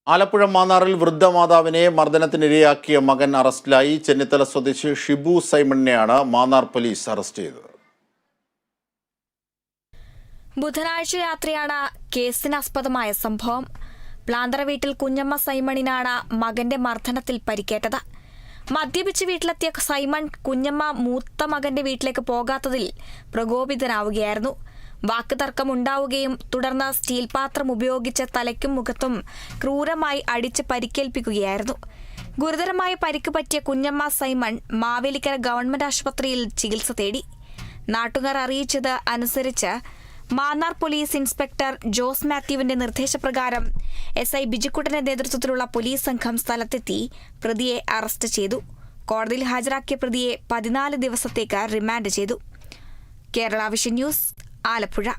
ആലപ്പുഴ മാന്നാറിൽ വൃദ്ധമാതാവിനെ മർദ്ദനത്തിനിരയാക്കിയ മകൻ അറസ്റ്റിലായി. ചെന്നിത്തല സ്വദേശി ഷിബു സൈമണിനെയാണ് മാന്നാർ പോലീസ് അറസ്റ്റ് ചെയ്തത്. ബുധനാഴ്ച രാത്രിയാണ് കേസിനാസ്പദമായ സംഭവം. പ്ലാന്തറ വീട്ടിൽ കുഞ്ഞമ്മ സൈമണിനാണ് മകന്റെ മർദ്ദനത്തിൽ പരിക്കേറ്റത്. മദ്യപിച്ച് വീട്ടിലെത്തിയ സൈമൺ കുഞ്ഞമ്മ മൂത്ത മകന്റെ വീട്ടിലേക്ക് പോകാത്തതിൽ പ്രകോപിതനാവുകയായിരുന്നു. വാക്കുതർക്കമുണ്ടാവുകയും തുടർന്ന് സ്റ്റീൽ പാത്രം ഉപയോഗിച്ച് തലയ്ക്കും മുഖത്തും ക്രൂരമായി അടിച്ച് പരിക്കേൽപ്പിക്കുകയായിരുന്നു. ഗുരുതരമായ പരിക്ക് പറ്റിയ കുഞ്ഞമ്മ സൈമൺ മാവേലിക്കര ഗവൺമെന്റ് ആശുപത്രിയിൽ ചികിത്സ തേടി. നാട്ടുകാർ അറിയിച്ചത് അനുസരിച്ച് മാന്നാർ പോലീസ് ഇൻസ്പെക്ടർ ജോസ് മാത്യുവിന്റെ നിർദ്ദേശപ്രകാരം SI ബിജുക്കുട്ടന്റെ നേതൃത്വത്തിലുള്ള പോലീസ് സംഘം സ്ഥലത്തെത്തി പ്രതിയെ അറസ്റ്റ് ചെയ്തു. കോടതിയിൽ ഹാജരാക്കിയ പ്രതിയെ 14 ദിവസത്തേക്ക് റിമാൻഡ് ചെയ്തു. Kerala vision news, Alappuzha.